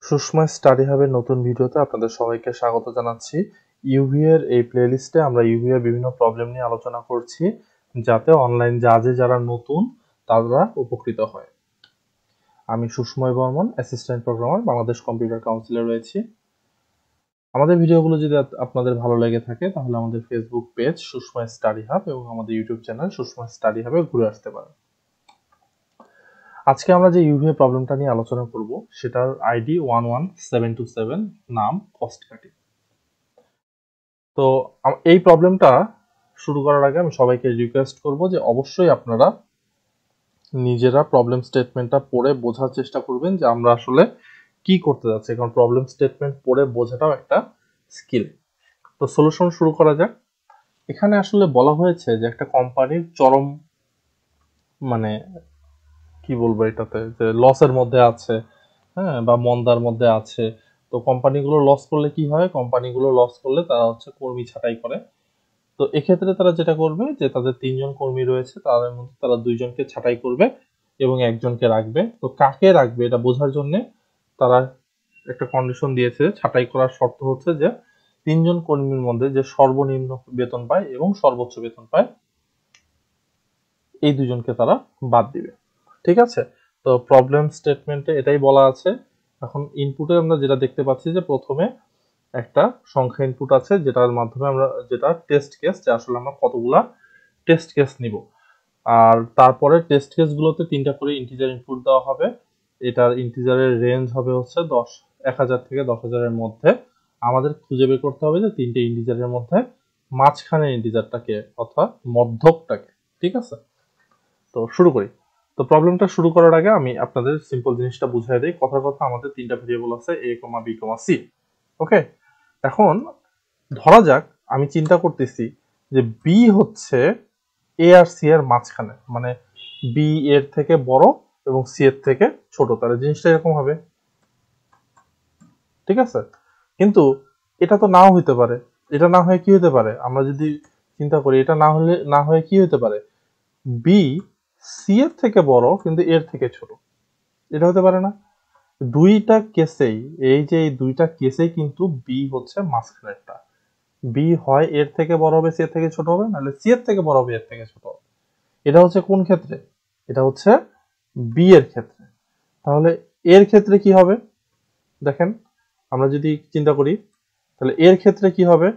Sushma study হাবের নতুন ভিডিওতে আপনাদের সবাইকে স্বাগত জানাচ্ছি। ইউভি এর এই প্লেলিস্টে আমরা ইউভি এর বিভিন্ন প্রবলেম নিয়ে আলোচনা করছি, যাতে অনলাইন জাজে যারা নতুন তারা উপকৃত হয়। আমি Sushmoy Barman, assistant programmer, Bangladesh computer কাউন্সিলে রয়েছি। আমাদের ভিডিওগুলো যদি আপনাদের ভালো লেগে থাকে তাহলে আমাদের Facebook page Sushma study hub এবং আমাদের ইউটিউব চ্যানেল সুষমা স্টাডি হাবে ঘুরে আসতে পারেন। আজকে আমরা যে ইউভি প্রবলেমটা নিয়ে আলোচনা করব সেটার আইডি 11727, নাম কস্ট কাটিং। তো এই প্রবলেমটা শুরু করার আগে আমি সবাইকে রিকোয়েস্ট করব যে অবশ্যই আপনারা নিজেরা প্রবলেম স্টেটমেন্টটা পড়ে বোঝার চেষ্টা করবেন যে আমরা আসলে কি করতে যাচ্ছি, কারণ প্রবলেম স্টেটমেন্ট পড়ে বোঝাটাও একটা স্কিল। তো সলিউশন শুরু করা যাক। এখানে আসলে বলা হয়েছে যে একটা কোম্পানির চরম মানে কি বলবো এটাতে, যে লসের মধ্যে আছে, হ্যাঁ, বা মন্দার মধ্যে আছে। তো কোম্পানিগুলো লস করলে কি হয়, কোম্পানিগুলো লস করলে তারা হচ্ছে কর্মী ছাঁটাই করে। তো এক্ষেত্রে তারা যেটা করবে যে তাদের 3 জন কর্মী রয়েছে, তাদের মধ্যে তারা 2 জনকে ছাঁটাই করবে এবং 1জনকে রাখবে। তো কাকে রাখবে এটা বোঝার জন্য তারা একটা কন্ডিশন দিয়েছে। ছাঁটাই করার শর্ত হচ্ছে যে 3 জন কর্মীর মধ্যে যে সর্বনিম্ন বেতন পায় এবং সর্বোচ্চ বেতন পায় এই 2জনকে তারা বাদ দিবে। ঠিক আছে, তো প্রবলেম স্টেটমেন্টে এটাই বলা আছে। এখন ইনপুটে আমরা যেটা দেখতে পাচ্ছি যে প্রথমে একটা সংখ্যা ইনপুট আছে, যেটার মাধ্যমে আমরা যেটা টেস্ট কেস, যে আসলে আমরা কতগুলা টেস্ট কেস নিব। আর তারপরে টেস্ট কেসগুলোতে 3টা করে ইন্টিজার ইনপুট দেওয়া হবে। এটার ইন্টিজারের রেঞ্জ হবে হচ্ছে 1000 থেকে 10,000-এর মধ্যে। আমাদের খুঁজে বের করতে হবে যে 3টে ইন্টিজারের মধ্যে মাঝখানের ইন্টিজারটাকে অর্থাৎ মধ্যকটাকে। ঠিক আছে, তো শুরু করি। তো প্রবলেমটা শুরু করার আগে আমি আপনাদের সিম্পল জিনিসটা বুঝিয়ে দিই। কথার কথা আমাদের 3টা ভেরিয়েবল আছে, a, b, c। ওকে, এখন ধরা যাক আমি চিন্তা করতেছি যে বি হচ্ছে এ আর সি এর মাঝখানে, মানে বি এর থেকে বড় এবং সি এর থেকে ছোট, তাহলে জিনিসটা এরকম হবে। ঠিক আছে, কিন্তু এটা তো নাও হইতে পারে। এটা না হয়ে কি হতে পারে, আমরা যদি চিন্তা করি, এটা না হয়ে কি হতে পারে, বি সি এর থেকে বড় কিন্তু এর থেকে ছোট। এটা হতে পারে না। দুইটা কেসেই, এই যে এই দুইটা কেসেই কিন্তু বি হচ্ছে মাঝখানেরটা। বি হয় এর থেকে বড় হবে, সি এর থেকে ছোট হবে, নাহলে সি এর থেকে বড় হবে, এর থেকে ছোট হবে। এটা হচ্ছে কোন ক্ষেত্রে? এটা হচ্ছে বি এর ক্ষেত্রে। তাহলে এর ক্ষেত্রে কি হবে দেখেন, আমরা যদি চিন্তা করি তাহলে এর ক্ষেত্রে কি হবে।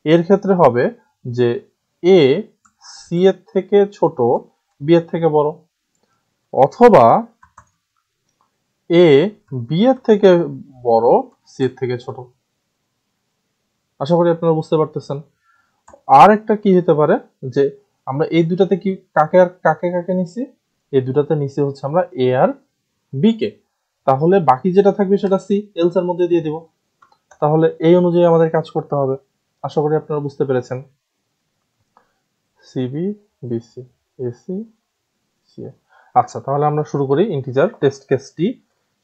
এর ক্ষেত্রে হবে যে এ সি এর থেকে ছোট, বি এর থেকে বড়, অথবা এ বি এর থেকে বড়, সি এর থেকে ছোট। আশা করি আপনারা বুঝতে পারতেছেন। আর একটা কি হতে পারে, যে আমরা এই দুটাতে কি কাকে আর কাকে কাকে নিছি, এই দুটাতে নিছি হচ্ছে আমরা এ আর বি কে। তাহলে বাকি যেটা থাকবে সেটা সি এলস এর মধ্যে দিয়ে দিব। তাহলে এই অনুযায়ী আমাদের কাজ করতে হবে। আশা করি আপনারা বুঝতে পেরেছেন। CB, BC, AC, C. আচ্ছা, তাহলে আমরা শুরু করি ইন্টিজার টেস্ট কেসটি।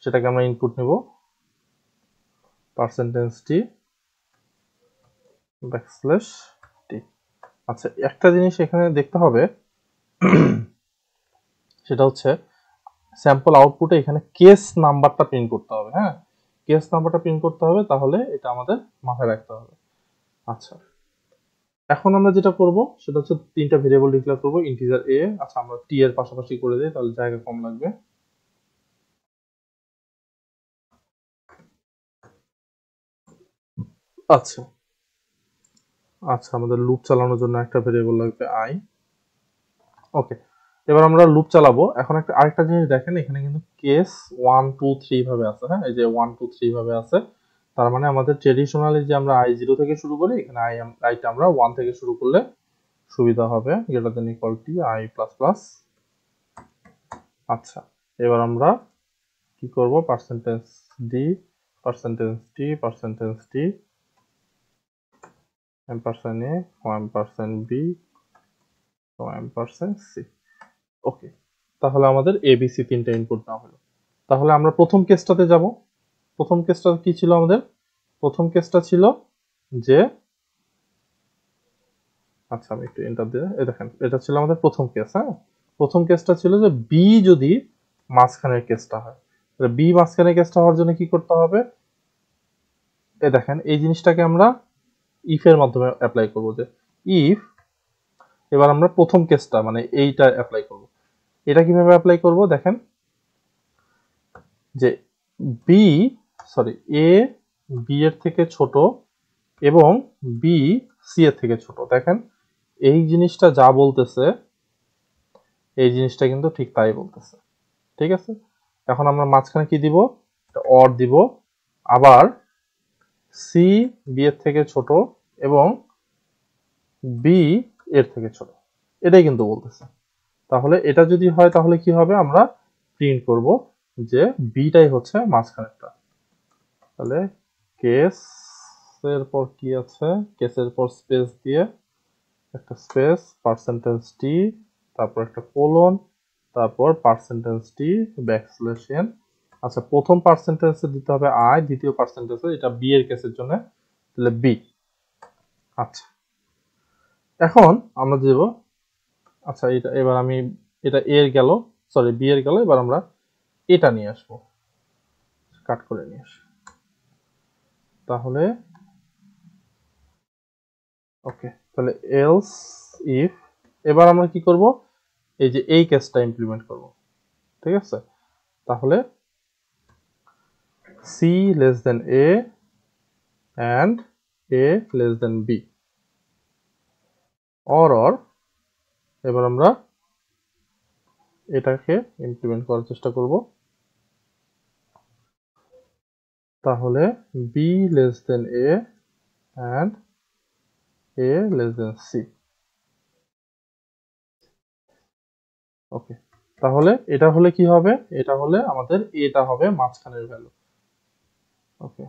সেটাকে আমরা ইনপুট নেব %t \t। আচ্ছা, একটা জিনিস এখানে দেখতে হবে, সেটা হচ্ছে স্যাম্পল আউটপুটে এখানে কেস নাম্বারটা প্রিন্ট করতে হবে। হ্যাঁ, কেস নাম্বারটা প্রিন্ট করতে হবে, তাহলে এটা আমাদের মাথায় রাখতে হবে। আচ্ছা, এখন আমরা যেটা করব সেটা হচ্ছে 3টা ভেরিয়েবল ডিক্লেয়ার করব, ইন্টিজার এ। আচ্ছা, আমরা টি এর পাশাপাশি করে দিই, তাহলে জায়গা কম লাগবে। আচ্ছা আচ্ছা, আমাদের লুপ চালানোর জন্য একটা ভেরিয়েবল লাগবে আই। ওকে, এবার আমরা লুপ চালাবো। এখন আরেকটা জিনিস দেখেন, এখানে কিন্তু কেস 1 2 3 ভাবে আছে। হ্যাঁ, এই যে 1 2 3 ভাবে আছে, তার মানে আমাদের ট্রেডিশনালি যে আমরা i0 থেকে শুরু করি, এখানে আইটা আমরা 1 থেকে শুরু করলে সুবিধা হবে, greater than equal to i plus plus. আচ্ছা, এবার আমরা কি করব, পার্সেন্টেজ ডি, পার্সেন্টেজ টি, পার্সেন্টেজ টি, এম্পারসেন্ট এ, এম্পারসেন্ট বি, এম্পারসেন্ট সি। ওকে, তাহলে আমাদের এবিসি 3টা ইনপুট দেওয়া হলো। তাহলে আমরা প্রথম কেসটাতে যাব। প্রথম কেসটা কি ছিল আমাদের? প্রথম কেসটা ছিল যে, আচ্ছা আমি একটু এন্টার দিয়ে, এই দেখেন এটা ছিল আমাদের প্রথম কেস। হ্যাঁ, প্রথম কেসটা ছিল যে বি যদি মাঝখানের কেসটা হয়, বি মাঝখানে কেসটা হওয়ার জন্য কি করতে হবে, দেখেন এই জিনিসটাকে আমরা ইফ এর মাধ্যমে অ্যাপ্লাই করব, যে ইফ, এবার আমরা প্রথম কেসটা মানে এইটা অ্যাপ্লাই করব। এটা কিভাবে অ্যাপ্লাই করব, দেখেন যে বি এ বি এর থেকে ছোট এবং বি সি এর থেকে ছোট। দেখেন এই জিনিসটা যা বলতেছে এই জিনিসটা কিন্তু ঠিক তাই বলতেছে, ঠিক আছে। এখন আমরা মাঝখানে কি দিব, অর দিব, আবার সি বি এর থেকে ছোট এবং বি এর থেকে ছোট, এটাই কিন্তু বলতেছে। তাহলে এটা যদি হয় তাহলে কি হবে, আমরা প্রিন্ট করব যে বিটাই হচ্ছে মাঝখানেরটা। তাহলে কেসের পর কি আছে, কেসের পর স্পেস দিয়ে একটা স্পেস, পার্সেন্টেজ টি, তারপর একটা কোলন, তারপর পার্সেন্টেজ টি ব্যাকস্ল্যাশ এন। আচ্ছা, প্রথম পার্সেন্টেজে দিতে হবে আই, দ্বিতীয় পার্সেন্টেজে, এটা বি এর কেসের জন্য, তাহলে বি। আচ্ছা, এখন আমরা দেব, আচ্ছা এটা এবার আমি, এটা এর গেল, বি এর গেল, এবার আমরা এটা নিয়ে আসবো, কাট করে নিয়ে আসবো। তাহলে ওকে, তাহলে এলস ইফ, এবার আমরা কি করব, এই যে এই কেসটা ইমপ্লিমেন্ট করব, ঠিক আছে। তাহলে C less than A and a less than b, or এবার আমরা এটাকে ইমপ্লিমেন্ট করার চেষ্টা করব। তাহলে b less than a and a less than c। ওকে, তাহলে এটা হলে কি হবে, এটা হলে আমাদের এটা হবে মাঝখানের ভ্যালু। ওকে,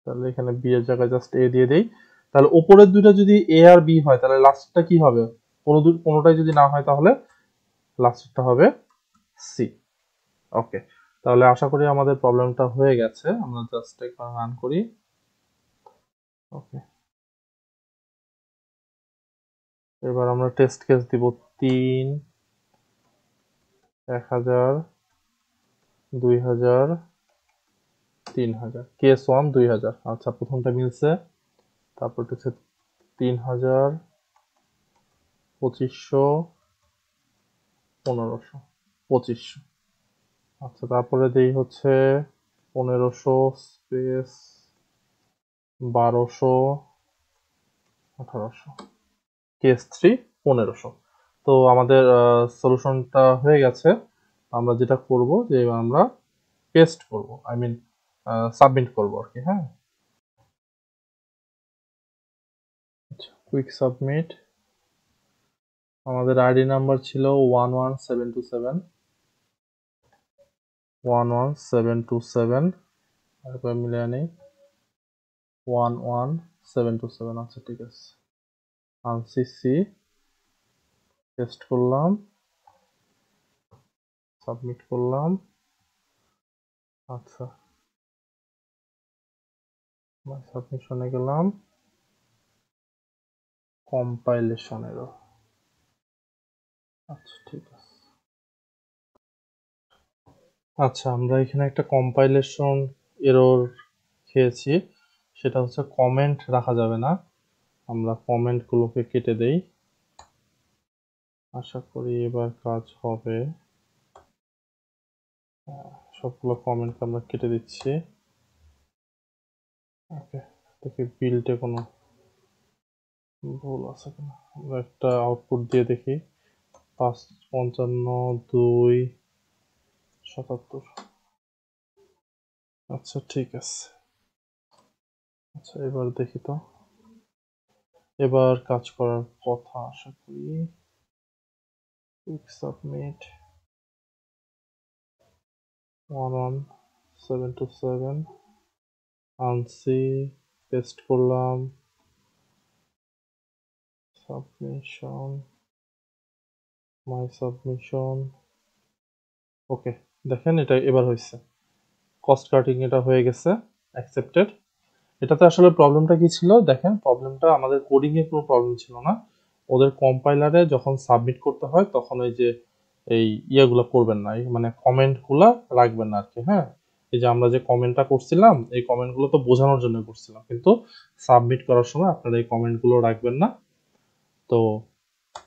তাহলে এখানে b এর জায়গায় জাস্ট a দিয়ে দেই। তাহলে উপরের দুইটা যদি a আর b হয় তাহলে লাস্টটা কি হবে, কোনোটাই যদি না হয় তাহলে লাস্টটা হবে c। ওকে, তাহলে আশা করি আমাদের প্রবলেমটা হয়ে গেছে। আমরা জাস্ট একবার রান করি। ওকে, এবার আমরা টেস্ট কেস দিব 3, 1000, 2000, 3000, কেস 1 2000। আচ্ছা, প্রথমটা মিলছে, তারপর হচ্ছে 3000, 2500, 1500, 2500। আচ্ছা, তারপরে দেই হচ্ছে 1500 স্পেস 1200, 1800, কেস 3 1500। তো আমাদের সলিউশনটা হয়ে গেছে। আমরা যেটা করব যে এবার আমরা পেস্ট করব, আই মিন সাবমিট করব আর কি। হ্যাঁ, আচ্ছা, কুইক সাবমিট। আমাদের আইডি নাম্বার ছিল 11727, 11727, আরেকবার মিলে আনি, 11727। আচ্ছা, ঠিক আছে, আনসি সি, পেস্ট করলাম, সাবমিট করলাম। আচ্ছা, সাবমিশনে গেলাম, কম্পাইলেশনেরও। আচ্ছা, ঠিক আছে। আচ্ছা, আমরা এখানে একটা কম্পাইলেশন এরর খেয়েছি, সেটা হচ্ছে কমেন্ট রাখা যাবে না। আমরা কমেন্টগুলোকে কেটে দেই, আশা করি এবার কাজ হবে। সবগুলো কমেন্ট আমরা কেটে দিচ্ছি। ওকে, দেখি বিল্ডে কোনো ভুল আছে কিনা। আমরা একটা আউটপুট দিয়ে দেখি, 555, 2, 77। আচ্ছা, ঠিক আছে। আচ্ছা, এবার দেখি তো, এবার কাজ করার কথা আশা করি। কুইক সাবমিট 11727, আনসি, পেস্ট করলাম, সাবমিশন, মাই সাবমিশন। ওকে, দেখেন এটা এবার হয়েছে, কস্ট কাটিং এটা হয়ে গেছে, অ্যাকসেপ্টেড। এটাতে আসলে প্রবলেমটা কি ছিল, দেখেন প্রবলেমটা আমাদের কোডিং এর কোনো প্রবলেম ছিল না, ওদের কম্পাইলারে যখন সাবমিট করতে হয় তখন ওই যে এই ইয়েগুলো করবেন না, মানে কমেন্টগুলো রাখবেন না আর কি। হ্যাঁ, এই যে আমরা যে কমেন্টটা করছিলাম এই কমেন্টগুলো তো বোঝানোর জন্য করছিলাম, কিন্তু সাবমিট করার সময় আপনারা এই কমেন্টগুলো রাখবেন না। তো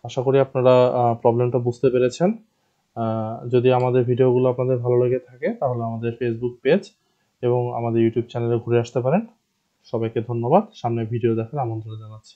আশা করি আপনারা প্রবলেমটা বুঝতে পেরেছেন। যদি আমাদের ভিডিওগুলো আপনাদের ভালো লেগে থাকে তাহলে আমাদের ফেসবুক পেজ এবং আমাদের ইউটিউব চ্যানেলে ঘুরে আসতে পারেন। সবাইকে ধন্যবাদ, সামনে ভিডিও দেখার আমন্ত্রণ জানাচ্ছি।